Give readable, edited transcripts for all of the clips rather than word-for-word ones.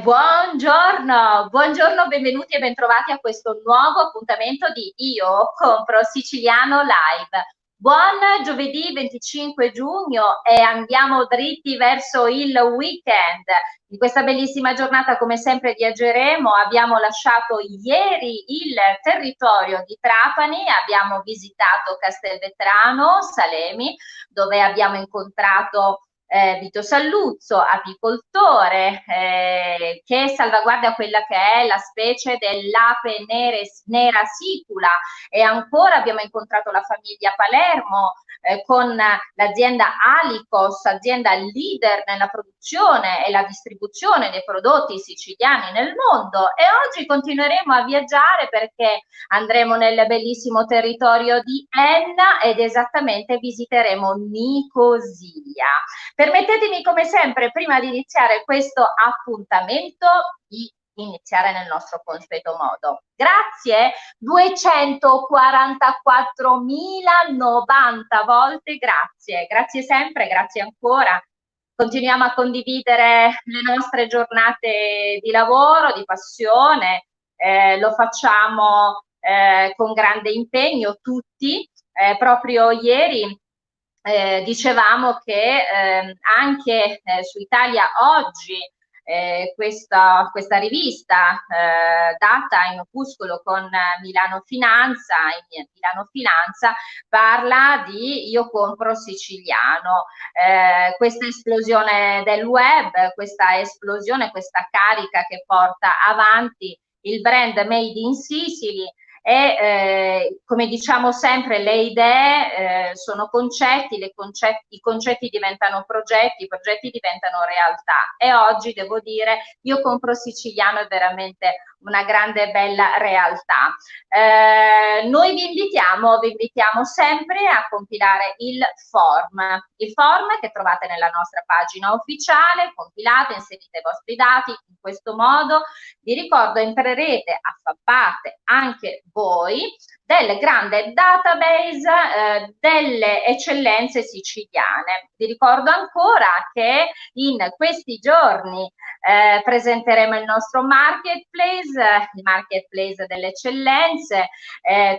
Buongiorno, benvenuti e bentrovati a questo nuovo appuntamento di Io Compro Siciliano Live. Buon giovedì 25 giugno e andiamo dritti verso il weekend. In questa bellissima giornata, come sempre, viaggeremo. Abbiamo lasciato ieri il territorio di Trapani, abbiamo visitato Castelvetrano, Salemi, dove abbiamo incontrato Vito Salluzzo, apicoltore, che salvaguarda quella che è la specie dell'ape nera sicula, e ancora abbiamo incontrato la famiglia Palermo con l'azienda Alicos, azienda leader nella produzione e la distribuzione dei prodotti siciliani nel mondo, e oggi continueremo a viaggiare perché andremo nel bellissimo territorio di Enna ed esattamente visiteremo Nicosia. Permettetemi, come sempre, prima di iniziare questo appuntamento, di iniziare nel nostro consueto modo. Grazie, 244.090 volte grazie, grazie sempre, grazie ancora. Continuiamo a condividere le nostre giornate di lavoro, di passione, lo facciamo con grande impegno tutti. Proprio ieri dicevamo che anche su Italia Oggi questa rivista data in opuscolo con Milano Finanza, Milano Finanza parla di Io Compro Siciliano, questa esplosione del web, questa esplosione, questa carica che porta avanti il brand Made in Sicily. E come diciamo sempre, le idee sono concetti, i concetti diventano progetti, i progetti diventano realtà, e oggi devo dire Io Compro Siciliano è veramente una grande e bella realtà. Noi vi invitiamo sempre a compilare il form che trovate nella nostra pagina ufficiale. Compilate, inserite i vostri dati, in questo modo vi ricordo entrerete a far parte anche voi del grande database delle eccellenze siciliane. Vi ricordo ancora che in questi giorni presenteremo il nostro marketplace, il marketplace delle eccellenze,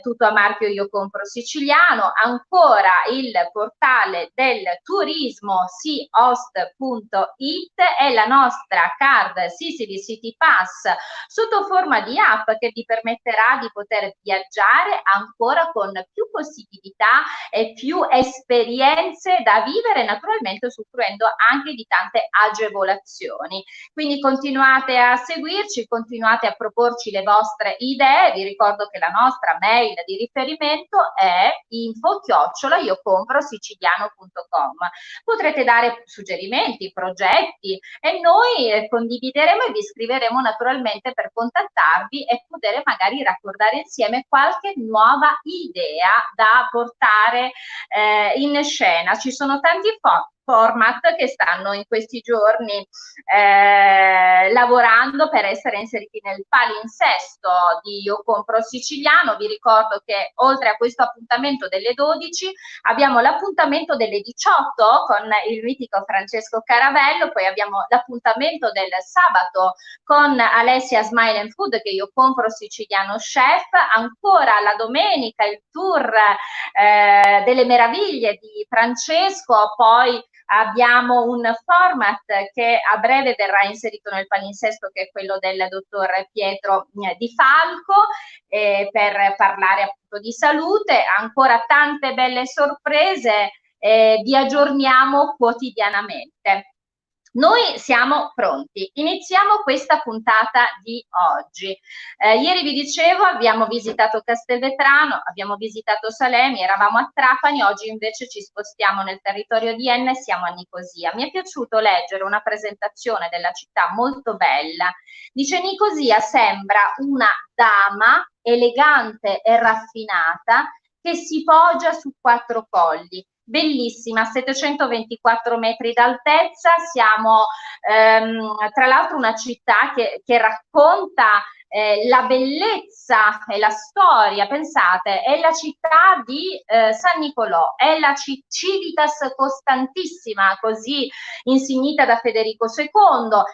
tutto a marchio Io Compro Siciliano, ancora il portale del turismo seahost.it e la nostra card Sicily City Pass sotto forma di app che vi permetterà di poter viaggiare ancora con più possibilità e più esperienze da vivere, naturalmente usufruendo anche di tante agevolazioni. Quindi continuate a seguirci, continuate a proporci le vostre idee. Vi ricordo che la nostra mail di riferimento è info@iocomprosiciliano.com. Potrete dare suggerimenti, progetti, e noi condivideremo e vi scriveremo naturalmente per contattarvi e poter magari raccordare insieme qualche nuova idea da portare in scena. Ci sono tanti format che stanno in questi giorni lavorando per essere inseriti nel palinsesto di Io Compro Siciliano. Vi ricordo che oltre a questo appuntamento delle 12 abbiamo l'appuntamento delle 18 con il mitico Francesco Caravello, poi abbiamo l'appuntamento del sabato con Alessia Smile and Food, che Io Compro Siciliano Chef, ancora la domenica il tour delle meraviglie di Francesco, poi abbiamo un format che a breve verrà inserito nel palinsesto, che è quello del dottor Pietro Di Falco, per parlare appunto di salute. Ancora tante belle sorprese, vi aggiorniamo quotidianamente. Noi siamo pronti, iniziamo questa puntata di oggi. Ieri vi dicevo, abbiamo visitato Castelvetrano, abbiamo visitato Salemi, eravamo a Trapani, oggi invece ci spostiamo nel territorio di Enna e siamo a Nicosia. Mi è piaciuto leggere una presentazione della città molto bella. Dice: Nicosia sembra una dama elegante e raffinata che si poggia su 4 colli. Bellissima, 724 metri d'altezza, siamo tra l'altro una città che racconta la bellezza e la storia, pensate, è la città di San Nicolò, è la Civitas Costantissima, così insignita da Federico II,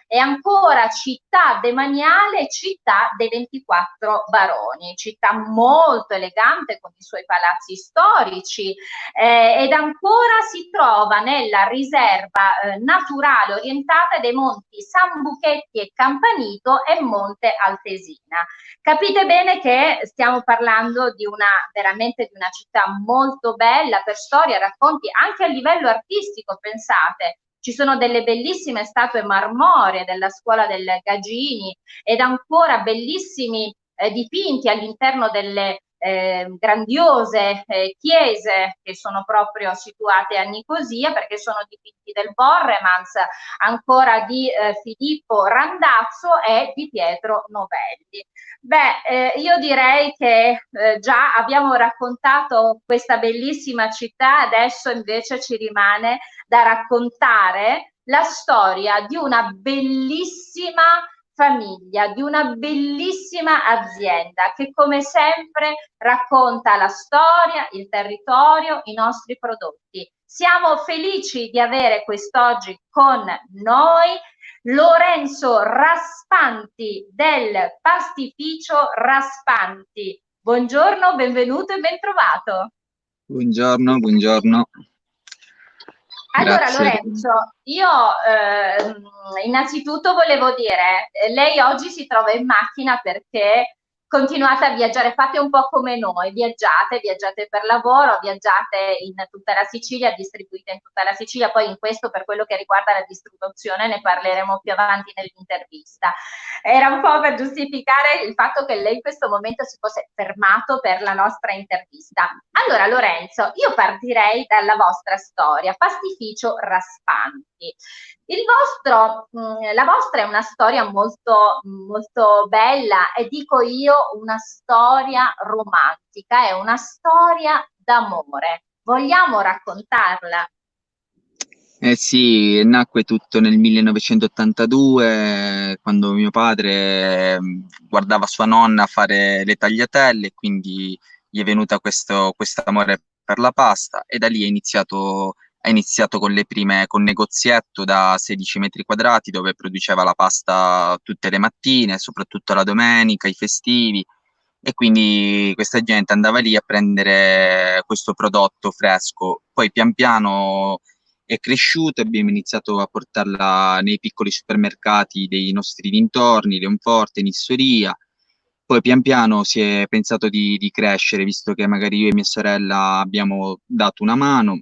è ancora città demaniale, città dei 24 baroni, città molto elegante con i suoi palazzi storici, ed ancora si trova nella riserva naturale orientata dei monti Sambuchetti e Campanito e Monte Altesina. Capite bene che stiamo parlando di veramente di una città molto bella per storia, racconti, anche a livello artistico, pensate. Ci sono delle bellissime statue marmoree della scuola del Gagini ed ancora bellissimi dipinti all'interno delle grandiose chiese che sono proprio situate a Nicosia, perché sono dipinti del Borremans, ancora di Filippo Randazzo e di Pietro Novelli. Beh, io direi che già abbiamo raccontato questa bellissima città, adesso invece ci rimane da raccontare la storia di una bellissima famiglia, di una bellissima azienda che come sempre racconta la storia, il territorio, i nostri prodotti. Siamo felici di avere quest'oggi con noi Lorenzo Raspanti del pastificio Raspanti. Buongiorno, benvenuto e ben trovato. Buongiorno, buongiorno. Allora Grazie. Lorenzo, io innanzitutto volevo dire, lei oggi si trova in macchina perché continuate a viaggiare, fate un po' come noi, viaggiate per lavoro, viaggiate in tutta la Sicilia, distribuite in tutta la Sicilia, poi in questo per quello che riguarda la distribuzione ne parleremo più avanti nell'intervista. Era un po' per giustificare il fatto che lei in questo momento si fosse fermato per la nostra intervista. Allora Lorenzo, io partirei dalla vostra storia, pastificio Raspanti. La vostra è una storia molto, molto bella e dico io una storia romantica, è una storia d'amore. Vogliamo raccontarla? Eh sì, nacque tutto nel 1982, quando mio padre guardava sua nonna fare le tagliatelle, quindi gli è venuta questo amore per la pasta e da lì ha iniziato con con un negozietto da 16 metri quadrati dove produceva la pasta tutte le mattine, soprattutto la domenica, i festivi. E quindi questa gente andava lì a prendere questo prodotto fresco. Poi pian piano è cresciuto, abbiamo iniziato a portarla nei piccoli supermercati dei nostri dintorni, Leonforte, Nissoria. Poi pian piano si è pensato di crescere, visto che magari io e mia sorella abbiamo dato una mano.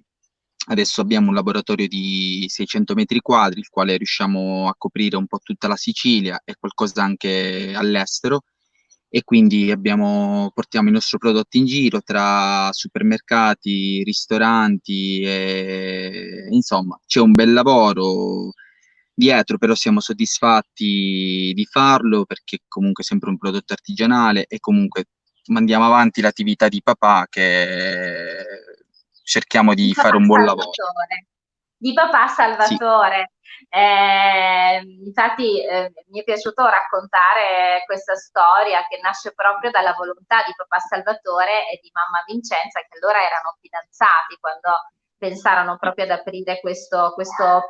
Adesso abbiamo un laboratorio di 600 metri quadri, il quale riusciamo a coprire un po' tutta la Sicilia e qualcosa anche all'estero. E quindi portiamo i nostri prodotti in giro tra supermercati, ristoranti, e, insomma, c'è un bel lavoro dietro, però siamo soddisfatti di farlo perché comunque è sempre un prodotto artigianale e comunque mandiamo avanti l'attività di papà che cerchiamo Di di fare papà un buon lavoro. Salvatore. Di papà Sì, Salvatore. Infatti mi è piaciuto raccontare questa storia che nasce proprio dalla volontà di papà Salvatore e di mamma Vincenza, che allora erano fidanzati quando pensarono proprio ad aprire questo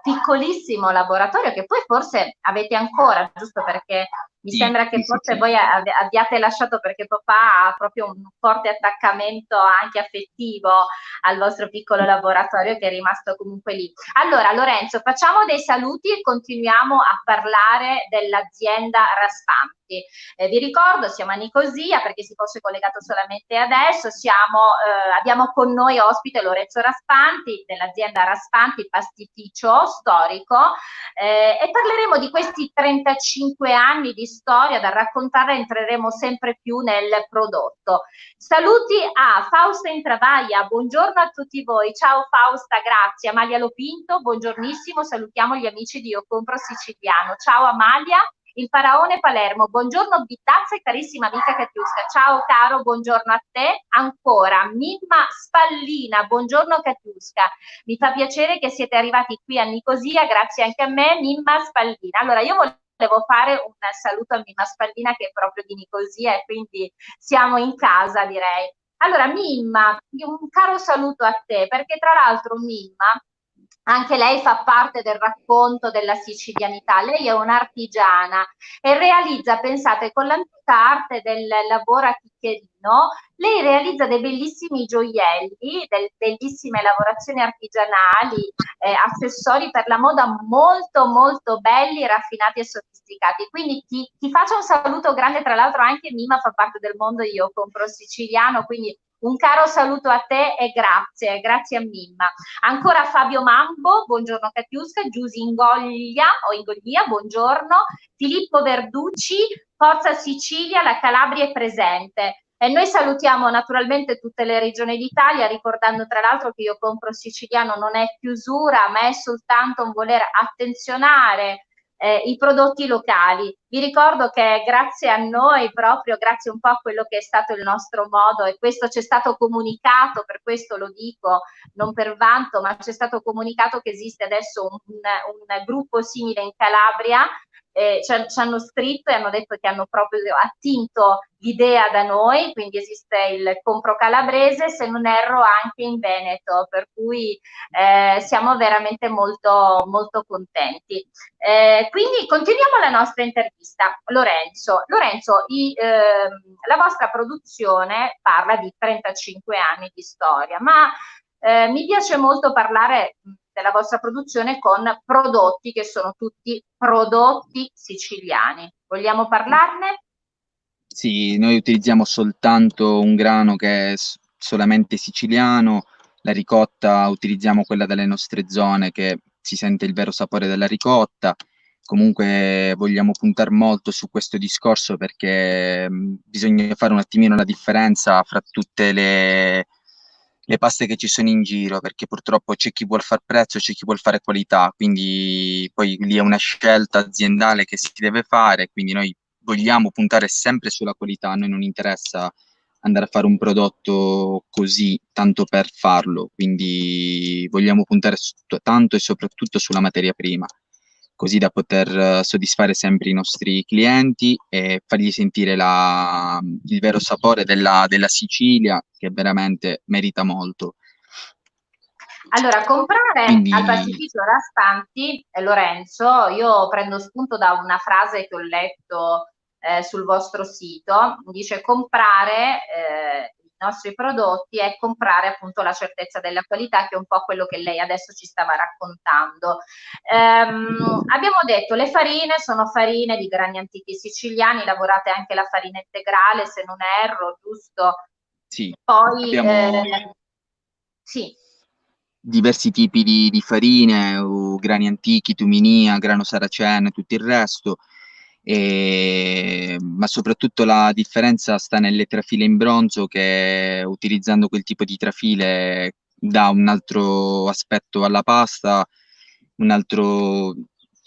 piccolissimo laboratorio che poi forse avete ancora, giusto perché mi sì, sembra che sì, sì, forse sì. voi abbiate lasciato perché papà ha proprio un forte attaccamento anche affettivo al vostro piccolo laboratorio che è rimasto comunque lì. Allora, Lorenzo, facciamo dei saluti e continuiamo a parlare dell'azienda Raspanti. Vi ricordo, siamo a Nicosia, per chi si fosse collegato solamente adesso, abbiamo con noi ospite Lorenzo Raspanti dell'azienda Raspanti Pastificio Storico e parleremo di questi 35 anni di storia da raccontare, entreremo sempre più nel prodotto. Saluti a Fausta Intravaglia, buongiorno a tutti voi, ciao Fausta, grazie. Amalia Lopinto, buongiornissimo, salutiamo gli amici di Io Compro Siciliano. Ciao Amalia, il Faraone Palermo, buongiorno Bittazza e carissima amica Catiusca, ciao caro, buongiorno a te. Ancora, Mimma Spallina, buongiorno Catiusca, mi fa piacere che siete arrivati qui a Nicosia, grazie anche a me, Mimma Spallina. Allora, io volevo volevo fare un saluto a Mimma Spallina, che è proprio di Nicosia, e quindi siamo in casa, direi. Allora, Mimma, un caro saluto a te, perché tra l'altro Mimma, anche lei fa parte del racconto della sicilianità. Lei è un'artigiana e realizza, pensate, con l'antica arte del lavoro a chiccherino, lei realizza dei bellissimi gioielli, bellissime lavorazioni artigianali, accessori per la moda molto molto belli, raffinati e sofisticati. Quindi ti faccio un saluto grande, tra l'altro anche Mima fa parte del mondo Io Compro Siciliano, quindi un caro saluto a te e grazie a Mimma. Ancora Fabio Mambo, buongiorno Catiusca, Giusy Ingoglia o Ingoglia, buongiorno, Filippo Verducci, Forza Sicilia, la Calabria è presente. E noi salutiamo naturalmente tutte le regioni d'Italia, ricordando tra l'altro che Io Compro Siciliano non è chiusura, ma è soltanto un voler attenzionare i prodotti locali. Vi ricordo che grazie a noi, proprio grazie un po' a quello che è stato il nostro modo, e questo ci è stato comunicato, per questo lo dico, non per vanto, ma ci è stato comunicato che esiste adesso un gruppo simile in Calabria. Ci hanno scritto e hanno detto che hanno proprio attinto l'idea da noi, quindi esiste il Compro Calabrese, se non erro anche in Veneto, per cui siamo veramente molto, molto contenti. Quindi continuiamo la nostra intervista. Lorenzo, la vostra produzione parla di 35 anni di storia, ma mi piace molto parlare della vostra produzione con prodotti che sono tutti prodotti siciliani. Vogliamo parlarne? Sì, noi utilizziamo soltanto un grano che è solamente siciliano, la ricotta utilizziamo quella dalle nostre zone che si sente il vero sapore della ricotta. Comunque vogliamo puntare molto su questo discorso perché bisogna fare un attimino la differenza fra tutte le paste che ci sono in giro, perché purtroppo c'è chi vuol fare prezzo, c'è chi vuol fare qualità, quindi poi lì è una scelta aziendale che si deve fare, quindi noi vogliamo puntare sempre sulla qualità, a noi non interessa andare a fare un prodotto così tanto per farlo, quindi vogliamo puntare tanto e soprattutto sulla materia prima, così da poter soddisfare sempre i nostri clienti e fargli sentire il vero sapore della Sicilia, che veramente merita molto. Allora, comprare al Quindi pastificio Rastanti, Lorenzo, io prendo spunto da una frase che ho letto sul vostro sito, dice comprare i nostri prodotti è comprare appunto la certezza della qualità, che è un po' quello che lei adesso ci stava raccontando. Abbiamo detto le farine sono farine di grani antichi siciliani, lavorate anche la farina integrale, se non erro, giusto? sì, Poi, abbiamo sì. diversi tipi di farine, grani antichi, tuminia, grano saraceno e tutto il resto, ma soprattutto la differenza sta nelle trafile in bronzo che utilizzando quel tipo di trafile dà un altro aspetto alla pasta, un altro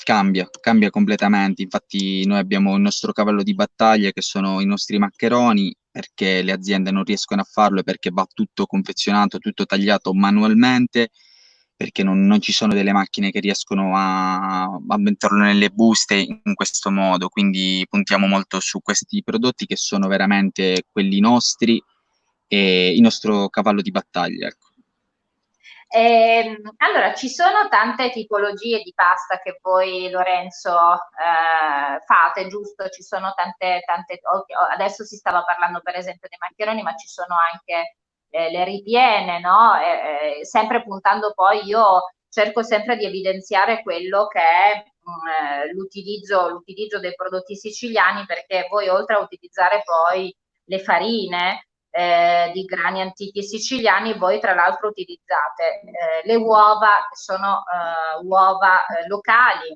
cambia completamente. Infatti noi abbiamo il nostro cavallo di battaglia che sono i nostri maccheroni, perché le aziende non riescono a farlo e perché va tutto confezionato, tutto tagliato manualmente, perché non ci sono delle macchine che riescono a metterlo nelle buste in questo modo. Quindi puntiamo molto su questi prodotti che sono veramente quelli nostri e il nostro cavallo di battaglia, ecco. Allora, ci sono tante tipologie di pasta che voi, Lorenzo, fate, giusto? Ci sono tante, adesso si stava parlando per esempio dei maccheroni, ma ci sono anche le ripiene, no? Sempre puntando poi, io cerco sempre di evidenziare quello che è l'utilizzo dei prodotti siciliani, perché voi oltre a utilizzare poi le farine, di grani antichi siciliani, voi tra l'altro utilizzate le uova, che sono uova locali,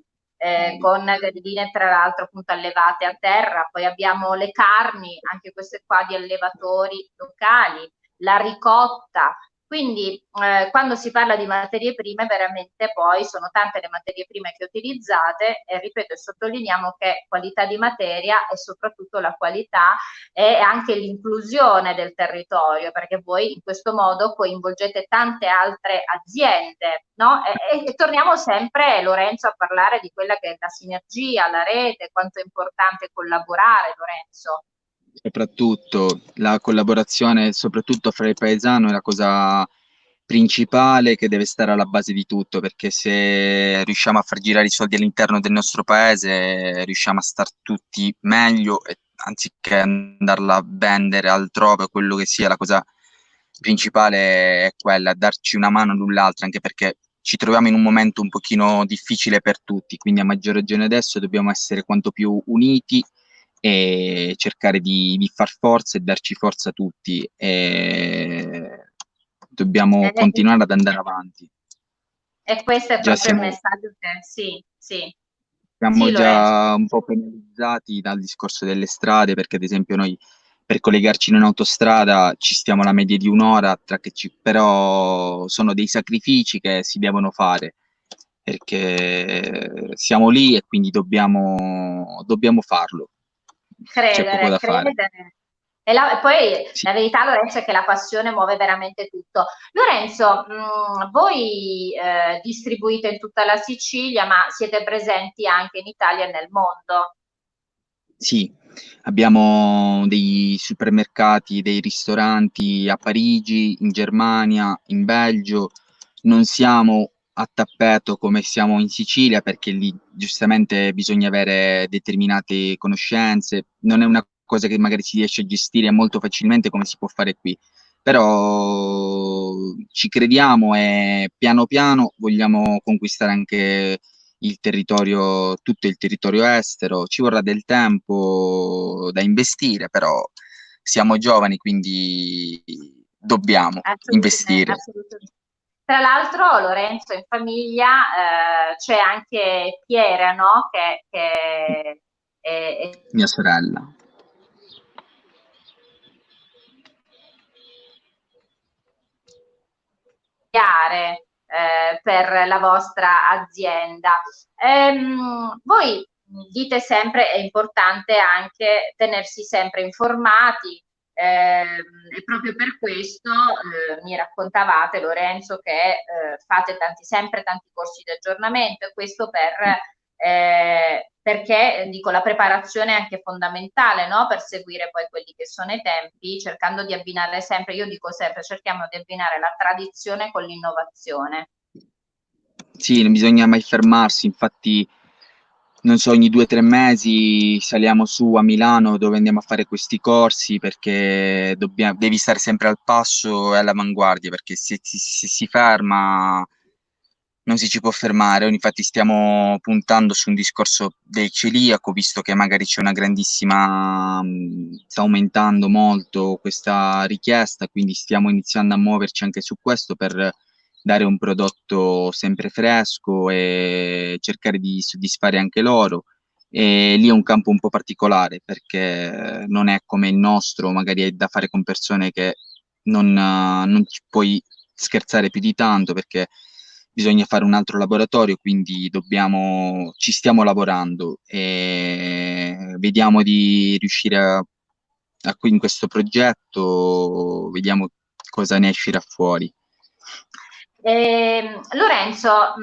con galline tra l'altro appunto allevate a terra, poi abbiamo le carni, anche queste qua di allevatori locali, la ricotta, Quindi quando si parla di materie prime, veramente poi sono tante le materie prime che utilizzate e ripeto e sottolineiamo che qualità di materia e soprattutto la qualità e anche l'inclusione del territorio, perché voi in questo modo coinvolgete tante altre aziende, no? E torniamo sempre, Lorenzo, a parlare di quella che è la sinergia, la rete, quanto è importante collaborare, Lorenzo. Soprattutto la collaborazione, soprattutto fra il paesano, è la cosa principale che deve stare alla base di tutto, perché se riusciamo a far girare i soldi all'interno del nostro paese, riusciamo a star tutti meglio, e anziché andarla a vendere altrove, quello che sia, la cosa principale è quella, darci una mano l'un l'altro, anche perché ci troviamo in un momento un pochino difficile per tutti, quindi a maggior ragione adesso dobbiamo essere quanto più uniti e cercare di far forza e darci forza tutti. E dobbiamo Eh, continuare ad andare avanti. e questo è Già proprio il siamo, messaggio che sì, sì, siamo sì, Lorenzo. già un po' penalizzati dal discorso delle strade, perché ad esempio noi per collegarci in un'autostrada ci stiamo alla media di un'ora, però sono dei sacrifici che si devono fare, perché siamo lì e quindi dobbiamo farlo. C'è poco Credere, da fare. credere. E poi Sì. la verità, Lorenzo, è che la passione muove veramente tutto. Lorenzo, voi distribuite in tutta la Sicilia, ma siete presenti anche in Italia e nel mondo? Sì, abbiamo dei supermercati, dei ristoranti a Parigi, in Germania, in Belgio. Non siamo a tappeto come siamo in Sicilia perché lì giustamente bisogna avere determinate conoscenze. Non è una cosa che magari si riesce a gestire molto facilmente come si può fare qui. Però ci crediamo e piano piano vogliamo conquistare anche il territorio, tutto il territorio estero. Ci vorrà del tempo da investire, però siamo giovani, quindi dobbiamo Assolutamente, investire. assolutamente. Tra l'altro, Lorenzo, in famiglia c'è anche Piera, no? Che è Mia sorella. per la vostra azienda. Voi dite sempre è importante anche tenersi sempre informati e proprio per questo mi raccontavate, Lorenzo, che fate sempre tanti corsi di aggiornamento e questo perché dico la preparazione è anche fondamentale, no? Per seguire poi quelli che sono i tempi, cercando di abbinare sempre, io dico sempre, cerchiamo di abbinare la tradizione con l'innovazione. Sì, non bisogna mai fermarsi, infatti, non so, ogni 2 o 3 mesi saliamo su a Milano dove andiamo a fare questi corsi perché devi stare sempre al passo e all'avanguardia, perché se si ferma non si ci può fermare. Infatti stiamo puntando su un discorso del celiaco, visto che magari c'è una grandissima, sta aumentando molto questa richiesta, quindi stiamo iniziando a muoverci anche su questo per dare un prodotto sempre fresco e cercare di soddisfare anche loro. E lì è un campo un po' particolare perché non è come il nostro, magari è da fare con persone che non ci puoi scherzare più di tanto perché bisogna fare un altro laboratorio, quindi ci stiamo lavorando e vediamo di riuscire in questo progetto, vediamo cosa ne uscirà fuori. Lorenzo,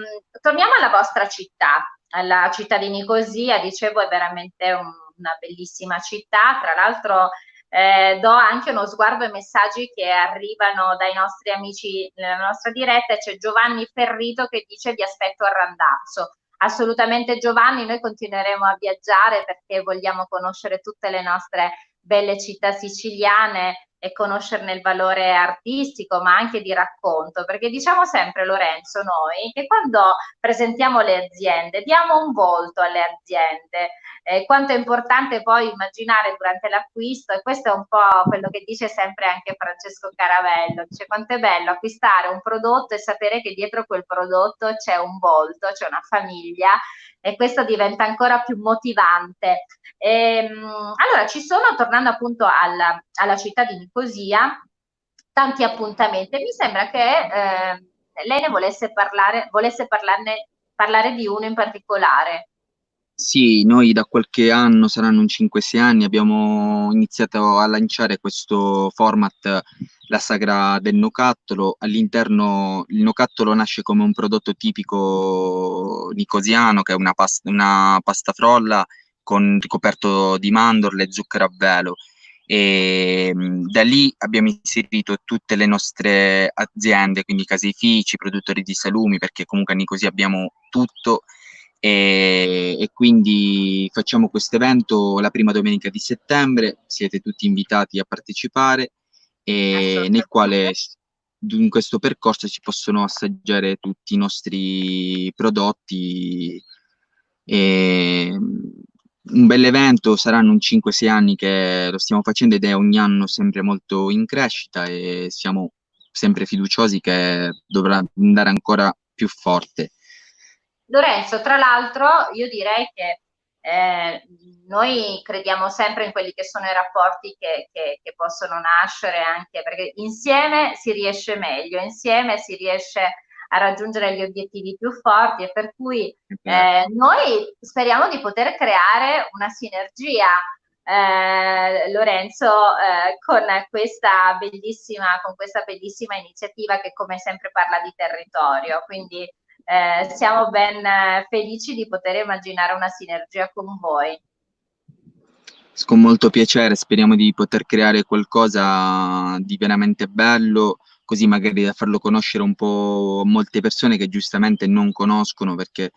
torniamo alla vostra città, alla città di Nicosia, dicevo è veramente una bellissima città, tra l'altro do anche uno sguardo ai messaggi che arrivano dai nostri amici nella nostra diretta, c'è Giovanni Ferrito che dice vi aspetto a Randazzo. Assolutamente Giovanni, noi continueremo a viaggiare perché vogliamo conoscere tutte le nostre belle città siciliane e conoscerne il valore artistico, ma anche di racconto, perché diciamo sempre, Lorenzo, noi che quando presentiamo le aziende diamo un volto alle aziende, quanto è importante poi immaginare durante l'acquisto, e questo è un po' quello che dice sempre anche Francesco Caravello, dice quanto è bello acquistare un prodotto e sapere che dietro quel prodotto c'è un volto, c'è una famiglia e questo diventa ancora più motivante. Allora, ci sono, tornando appunto alla città di Nicosia, tanti appuntamenti. Mi sembra che lei ne volesse parlare di uno in particolare. Sì, noi da qualche anno, saranno un 5-6 anni, abbiamo iniziato a lanciare questo format, la sagra del nocattolo. All'interno, il nocattolo nasce come un prodotto tipico nicosiano, che è una pasta frolla ricoperto di mandorle e zucchero a velo. E da lì abbiamo inserito tutte le nostre aziende, quindi caseifici, produttori di salumi, perché comunque a Nicosia abbiamo tutto e quindi facciamo questo evento la prima domenica di settembre, siete tutti invitati a partecipare e nel Assolutamente. quale in questo percorso si possono assaggiare tutti i nostri prodotti. E, un bel evento, saranno un 5-6 anni che lo stiamo facendo ed è ogni anno sempre molto in crescita e siamo sempre fiduciosi che dovrà andare ancora più forte. Lorenzo, tra l'altro, io direi che noi crediamo sempre in quelli che sono i rapporti che possono nascere anche perché insieme si riesce meglio, insieme si riesce a raggiungere gli obiettivi più forti e per cui È vero. noi speriamo di poter creare una sinergia, Lorenzo, con questa bellissima iniziativa che come sempre parla di territorio. Quindi siamo ben felici di poter immaginare una sinergia con voi. Con molto piacere, speriamo di poter creare qualcosa di veramente bello, così magari da farlo conoscere un po' a molte persone che giustamente non conoscono perché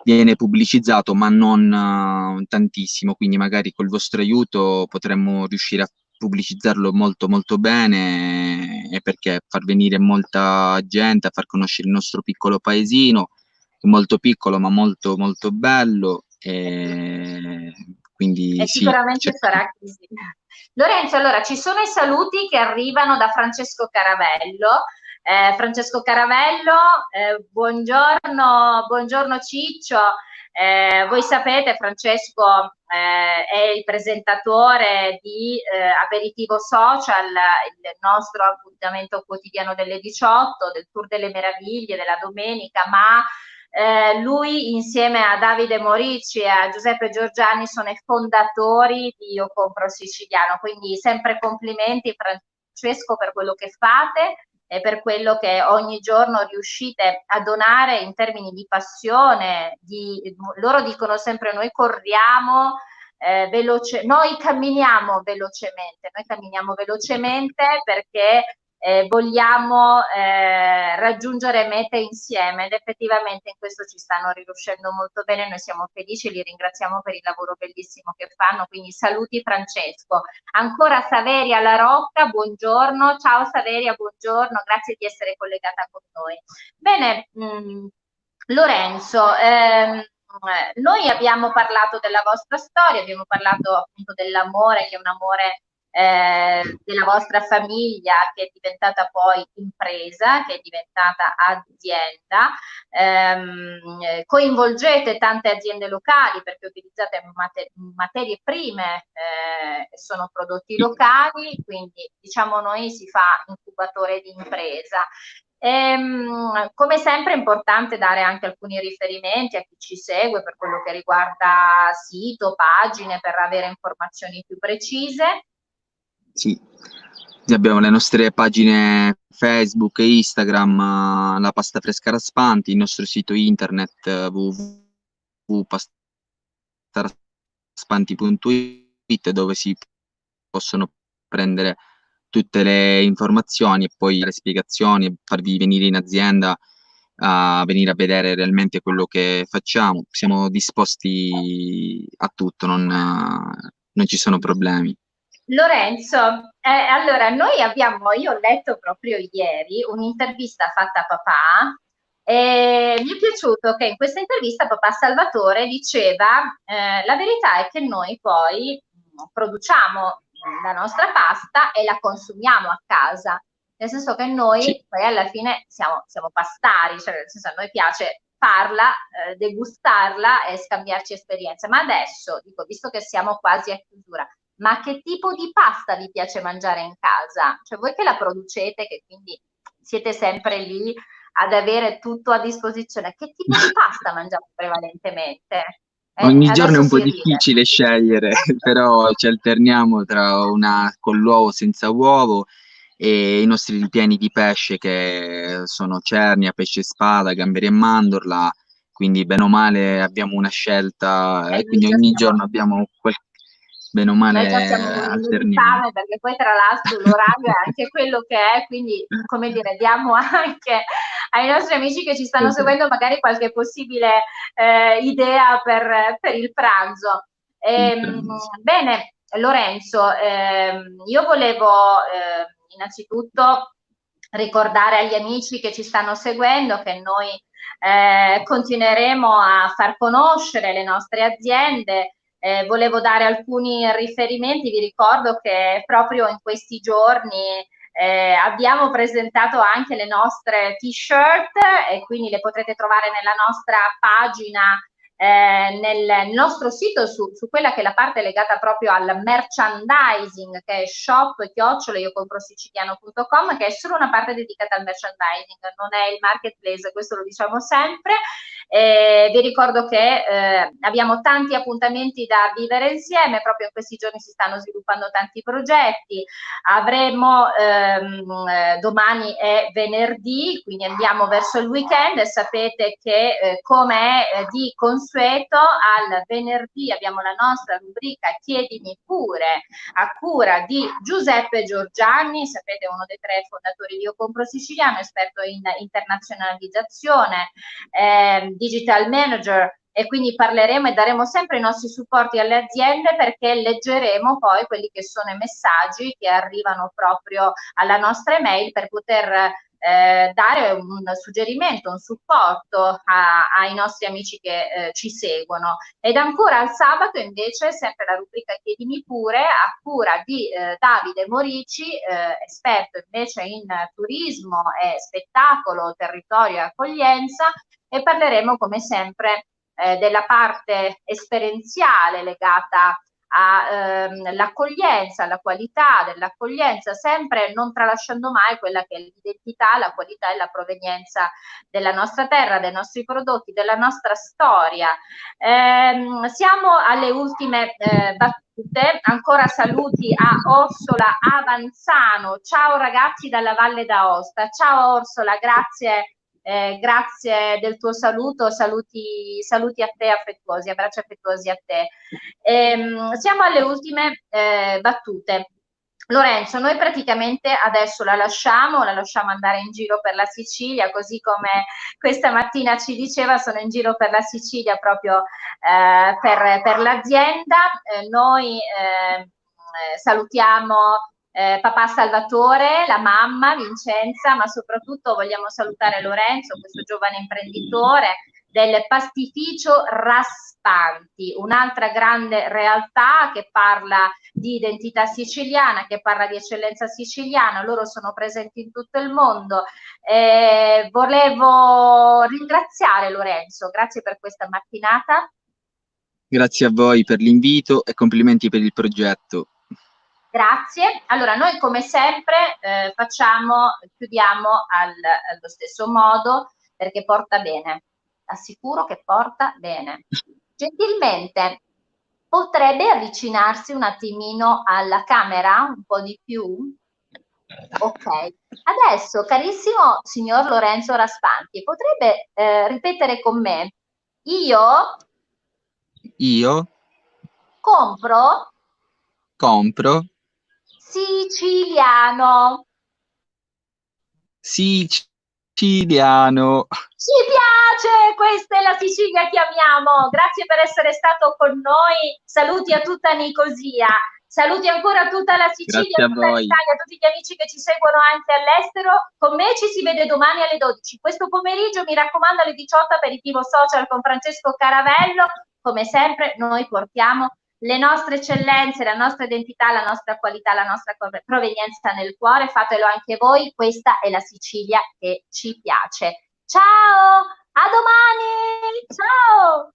viene pubblicizzato, ma non tantissimo, quindi magari col vostro aiuto potremmo riuscire a pubblicizzarlo molto molto bene e perché far venire molta gente a far conoscere il nostro piccolo paesino, molto piccolo ma molto molto bello e quindi E sì, sicuramente sarà così. Lorenzo, allora ci sono i saluti che arrivano da Francesco Caravello. Francesco Caravello, buongiorno, buongiorno Ciccio. Voi sapete, Francesco è il presentatore di Aperitivo Social, il nostro appuntamento quotidiano delle 18, del Tour delle Meraviglie, della domenica, ma lui insieme a Davide Morici e a Giuseppe Giorgiani sono i fondatori di Io Compro Siciliano, quindi sempre complimenti Francesco per quello che fate e per quello che ogni giorno riuscite a donare in termini di passione. Loro dicono sempre noi corriamo noi camminiamo velocemente perché vogliamo raggiungere mete insieme ed effettivamente in questo ci stanno riuscendo molto bene, noi siamo felici, li ringraziamo per il lavoro bellissimo che fanno, quindi saluti Francesco. Ancora Saveria La Rocca, buongiorno, ciao Saveria, buongiorno, grazie di essere collegata con noi. Bene, Lorenzo, noi abbiamo parlato della vostra storia, abbiamo parlato appunto dell'amore, che è un amore della vostra famiglia che è diventata poi impresa, che è diventata azienda. Coinvolgete tante aziende locali perché utilizzate materie prime, sono prodotti locali, quindi diciamo noi si fa incubatore di impresa. Come sempre è importante dare anche alcuni riferimenti a chi ci segue per quello che riguarda sito, pagine, per avere informazioni più precise. sì. Sì, abbiamo le nostre pagine Facebook e Instagram, la Pasta Fresca Raspanti, il nostro sito internet www.pastaraspanti.it dove si possono prendere tutte le informazioni e poi le spiegazioni e farvi venire in azienda a venire a vedere realmente quello che facciamo. Siamo disposti a tutto, non ci sono problemi. Lorenzo, allora io ho letto proprio ieri un'intervista fatta a papà e mi è piaciuto che in questa intervista papà Salvatore diceva la verità è che noi poi produciamo la nostra pasta e la consumiamo a casa, nel senso che Sì. noi poi alla fine siamo pastari, cioè nel senso a noi piace farla, degustarla e scambiarci esperienze, ma adesso, dico, visto che siamo quasi a chiusura, ma che tipo di pasta vi piace mangiare in casa? Cioè voi che la producete, che quindi siete sempre lì ad avere tutto a disposizione, che tipo di pasta mangiate prevalentemente? Ogni giorno è Adesso un po' si ride. difficile scegliere, però ci alterniamo tra una con l'uovo senza uovo e i nostri ripieni di pesce che sono cernia, pesce spada, gamberi e mandorla, quindi bene o male abbiamo una scelta E e quindi ogni giorno abbiamo bene o noi già male stiamo morendo di alterniamo. fame perché poi tra l'altro l'orario è anche quello che è, quindi come dire, diamo anche ai nostri amici che ci stanno Esatto. seguendo magari qualche possibile idea per il pranzo. Il Ehm, pranzo. bene, Lorenzo, io volevo innanzitutto ricordare agli amici che ci stanno seguendo che noi continueremo a far conoscere le nostre aziende. Volevo dare alcuni riferimenti, vi ricordo che proprio in questi giorni abbiamo presentato anche le nostre t-shirt e quindi le potrete trovare nella nostra pagina, nel nostro sito su quella che è la parte legata proprio al merchandising, che è shop-iocompro-siciliano.com, che è solo una parte dedicata al merchandising, non è il marketplace, questo lo diciamo sempre. Vi ricordo che abbiamo tanti appuntamenti da vivere insieme, proprio in questi giorni si stanno sviluppando tanti progetti, avremo domani è venerdì, quindi andiamo verso il weekend e sapete che come è di consueto al venerdì abbiamo la nostra rubrica Chiedimi pure a cura di Giuseppe Giorgiani, sapete uno dei 3 fondatori di Io Compro Siciliano, esperto in internazionalizzazione, digital manager, e quindi parleremo e daremo sempre i nostri supporti alle aziende perché leggeremo poi quelli che sono i messaggi che arrivano proprio alla nostra email per poter dare un suggerimento, un supporto ai nostri amici che ci seguono. Ed ancora al sabato invece sempre la rubrica Chiedimi pure a cura di Davide Morici, esperto invece in turismo e spettacolo, territorio e accoglienza, e parleremo come sempre della parte esperienziale legata all'accoglienza, alla qualità dell'accoglienza, sempre non tralasciando mai quella che è l'identità, la qualità e la provenienza della nostra terra, dei nostri prodotti, della nostra storia. Siamo alle ultime battute, ancora saluti a Orsola Avanzano, ciao ragazzi dalla Valle d'Aosta, ciao Orsola, grazie del tuo saluto, saluti a te affettuosi, abbracci affettuosi a te. Siamo alle ultime battute. Lorenzo, noi praticamente adesso la lasciamo andare in giro per la Sicilia, così come questa mattina ci diceva, sono in giro per la Sicilia proprio per l'azienda. Noi salutiamo papà Salvatore, la mamma Vincenza, ma soprattutto vogliamo salutare Lorenzo, questo giovane imprenditore del pastificio Raspanti, un'altra grande realtà che parla di identità siciliana, che parla di eccellenza siciliana, loro sono presenti in tutto il mondo. Volevo ringraziare Lorenzo, grazie per questa mattinata. Grazie a voi per l'invito e complimenti per il progetto. Grazie. Allora, noi come sempre chiudiamo allo stesso modo perché porta bene. Assicuro che porta bene. Gentilmente, potrebbe avvicinarsi un attimino alla camera, un po' di più? Ok. Adesso, carissimo signor Lorenzo Raspanti, potrebbe ripetere con me, io Io compro compro siciliano. siciliano. Ci piace, questa è la Sicilia che amiamo. Grazie per essere stato con noi. Saluti a tutta Nicosia. Saluti ancora a tutta la Sicilia, Grazie a a tutta voi. l'Italia, a tutti gli amici che ci seguono anche all'estero. Con me ci si vede domani alle 12. Questo pomeriggio, mi raccomando, alle 18 aperitivo social con Francesco Caravello. Come sempre, noi portiamo le nostre eccellenze, la nostra identità, la nostra qualità, la nostra provenienza nel cuore. Fatelo anche voi. Questa è la Sicilia che ci piace. Ciao, a domani! Ciao!